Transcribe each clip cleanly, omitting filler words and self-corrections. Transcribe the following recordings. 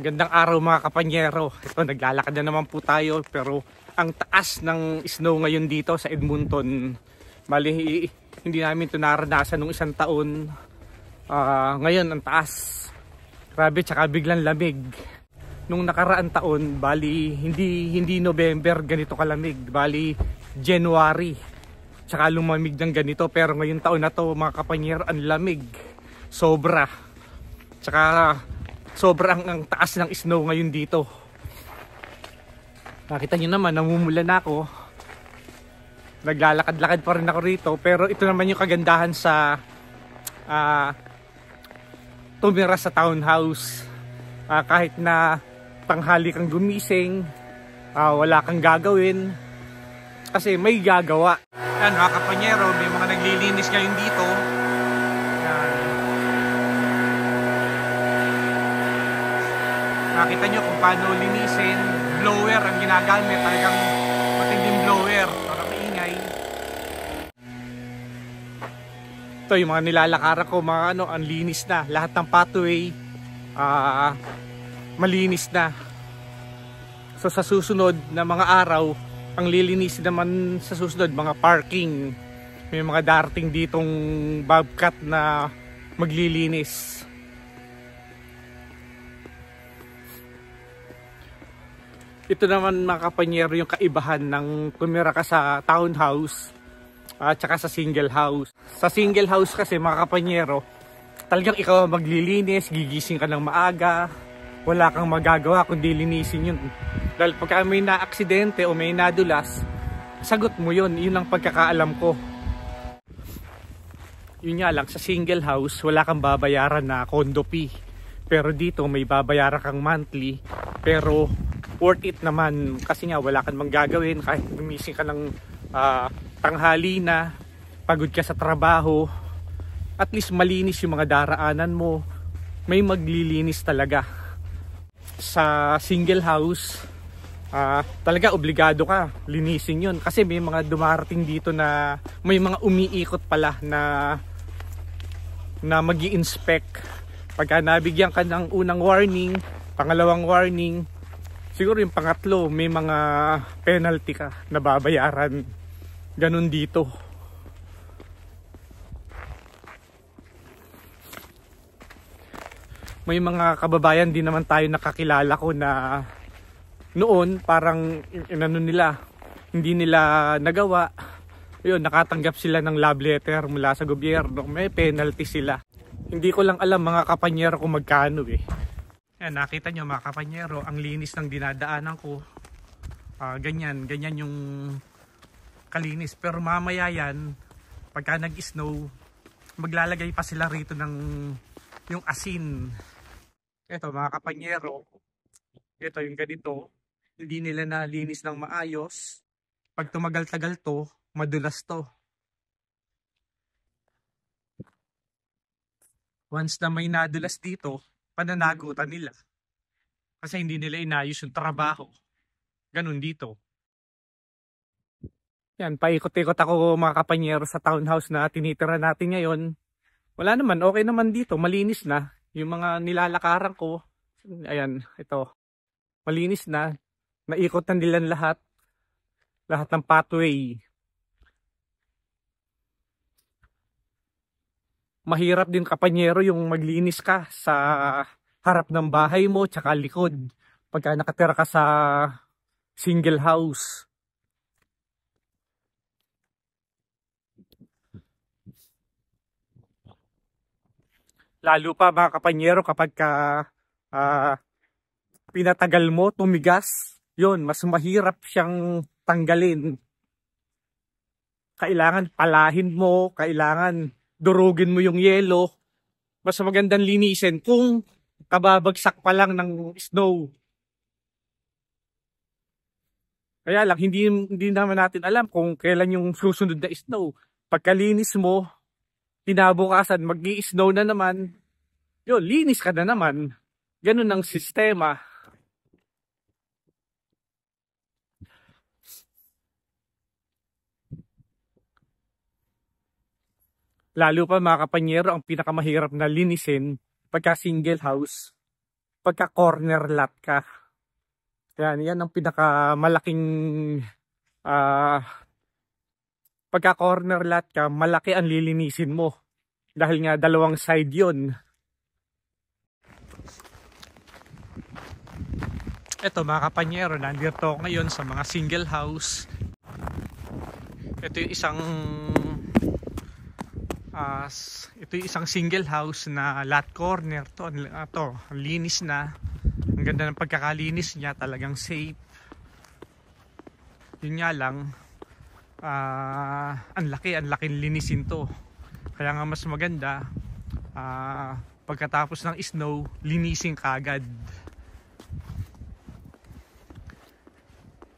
Magandang araw mga kapanyero. Ito, naglalakad na naman po tayo pero ang taas ng snow ngayon dito sa Edmonton, bali hindi namin ito naranasan nung isang taon. Ngayon ang taas. Grabe, tsaka biglang lamig. Nung nakaraan taon, bali hindi November ganito kalamig, bali January. Tsaka lumamig ng ganito, pero ngayon taon na to mga kapanyero, ang lamig. Sobra. Tsaka sobrang ang taas ng snow ngayon dito. Nakita nyo naman, namumulan ako. Naglalakad-lakad pa rin ako rito. Pero ito naman yung kagandahan sa tumira sa townhouse. Kahit na tanghali kang gumising, wala kang gagawin. Kasi may gagawa. Yan mga kapanyero, may mga naglilinis ngayon dito. Nakita nyo kung paano linisin. Blower ang ginagamit, talagang matinding blower para maingay. Ito yung mga nilalakaran ko, mga ang linis na. Lahat ng pathway malinis na. So sa susunod na mga araw, ang lilinisin naman sa susunod, mga parking. May mga darating ditong bobcat na maglilinis. Ito naman mga kapanyero yung kaibahan ng tumira ka sa townhouse at saka sa single house. Sa single house kasi mga kapanyero, talagang ikaw maglilinis, gigising ka ng maaga, wala kang magagawa kundi linisin yun. Dahil pagka may na-aksidente o may nadulas, sagot mo yun, yun ang pagkakaalam ko. Yun nga lang, sa single house, wala kang babayaran na condo fee. Pero dito may babayaran kang monthly, pero worth it naman kasi nga wala kang manggagawin. Kahit gumising ka ng tanghali na, pagod ka sa trabaho, at least malinis yung mga daraanan mo, may maglilinis talaga. Sa single house, talaga obligado ka linisin yun kasi may mga dumarating dito na may mga umiikot pala na mag-i-inspect. Pagka nabigyan ka ng unang warning, pangalawang warning, siguro yung pangatlo, may mga penalty ka na babayaran. Ganun dito. May mga kababayan din naman tayo nakakilala ko na noon parang inano nila, hindi nila nagawa. Yun, nakatanggap sila ng love letter mula sa gobyerno. May penalty sila. Hindi ko lang alam mga kapanyero kung magkano eh. Yan, nakita nyo mga kapanyero, ang linis ng dinadaanan ko. Ganyan yung kalinis. Pero mamaya yan, pagka nag-snow, maglalagay pa sila rito ng yung asin. Ito mga kapanyero, ito yung ganito, hindi nila nalinis ng maayos. Pag tumagal-tagal to, madulas to. Once na may nadulas dito, pananagutan nila. Kasi hindi nila inayos yung trabaho. Ganun dito. Yan, paikot-ikot ako mga kapanyero sa townhouse na tinitira natin ngayon. Wala naman, okay naman dito, malinis na. Yung mga nilalakaran ko, ayan, ito, malinis na. Naikot na nila lahat. Lahat ng pathway. Mahirap din kapanyero yung maglinis ka sa harap ng bahay mo tsaka likod pagka nakatira ka sa single house. Lalo pa mga kapanyero kapag pinatagal mo, tumigas, yun, mas mahirap siyang tanggalin. Kailangan palahin mo, kailangan durugin mo yung yelo. Mas magandang linisin kung kababagsak pa lang ng snow. Kaya lang, hindi naman natin alam kung kailan yung susunod na snow. Pagkalinis mo, kinabukasan, mag-i-snow na naman, yun, linis ka na naman. Ganun ang sistema. Lalo pa mga kapanyero, ang pinakamahirap na linisin pagka single house, pagka corner lot ka. Yan ang pinakamalaking pagka corner lot ka, malaki ang lilinisin mo. Dahil nga dalawang side yun. Ito mga kapanyero, nandito ako ngayon sa mga single house. Ito yung isang single house na lot corner to. Ito, linis na. Ang ganda ng pagkakalinis niya, talagang safe. Yun nga lang, ang laking linisin to. Kaya nga mas maganda, pagkatapos ng snow, linisin kagad.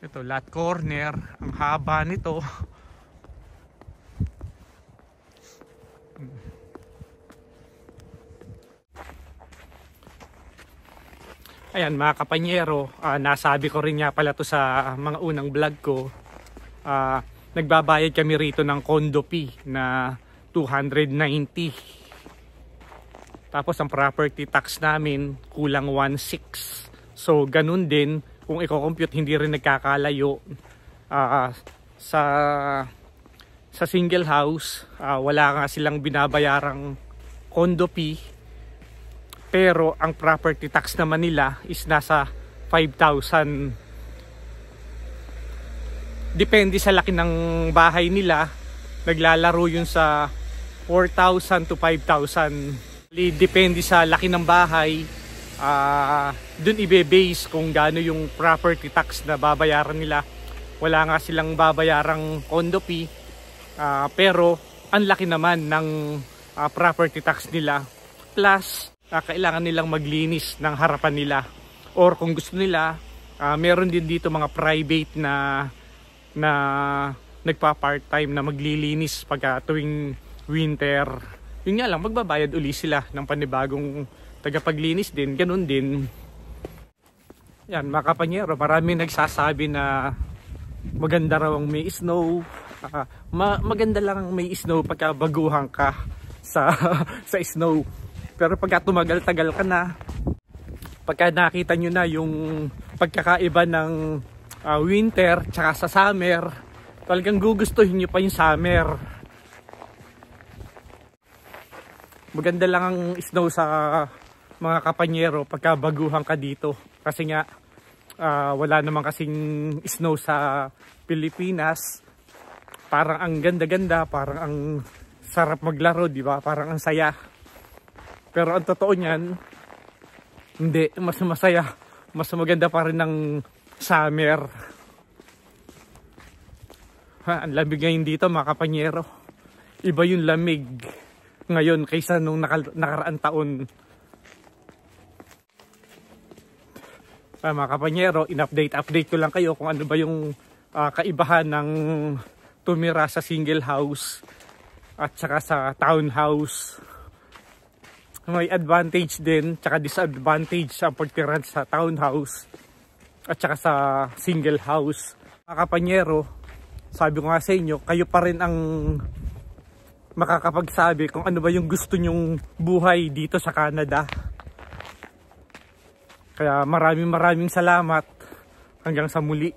Ito, lot corner, ang haba nito. Ayan mga kapanyero, nasabi ko rin nga pala to sa mga unang vlog ko. Nagbabayad kami rito ng condo fee na 290. Tapos ang property tax namin kulang 1.6. So ganun din kung i-compute, hindi rin nagkakalayo. Sa single house, wala nga silang binabayarang condo fee. Pero ang property tax naman nila is nasa 5,000. Depende sa laki ng bahay nila. Naglalaro yun sa 4,000 to 5,000. Depende sa laki ng bahay. Dun ibe-base kung gaano yung property tax na babayaran nila. Wala nga silang babayarang condo fee. Pero ang laki naman ng property tax nila. Plus, kailangan nilang maglinis ng harapan nila. Or kung gusto nila, meron din dito mga private na nagpa-part-time na maglilinis pagka tuwing winter. Yun nga lang, magbabayad uli sila ng panibagong tagapaglinis din, ganun din. Yan mga kapanyero, marami nagsasabi na maganda raw ang may snow. Maganda lang may snow pagka baguhan ka sa snow. Pero pagka tumagal-tagal ka na, pagka nakita nyo na yung pagkakaiba ng winter tsaka sa summer, talagang gugustuhin nyo pa yung summer. Maganda lang ang snow sa mga kapanyero pagka baguhan ka dito. Kasi nga, wala naman kasing snow sa Pilipinas. Parang ang ganda-ganda, parang ang sarap maglaro, di ba? Parang ang saya. Pero ang totoo niyan, hindi, mas masaya. Mas maganda pa rin ng summer. Ang lamig ngayon dito mga kapanyero. Iba yung lamig ngayon kaysa nung nakaraang taon. Mga kapanyero, in-update ko lang kayo kung ano ba yung kaibahan ng tumira sa single house at saka sa townhouse. May advantage din tsaka disadvantage sa pagtiran sa townhouse at saka sa single house. Mga kapanyero, sabi ko nga sa inyo, kayo pa rin ang makakapagsabi kung ano ba yung gusto nyong buhay dito sa Canada. Kaya maraming salamat, hanggang sa muli.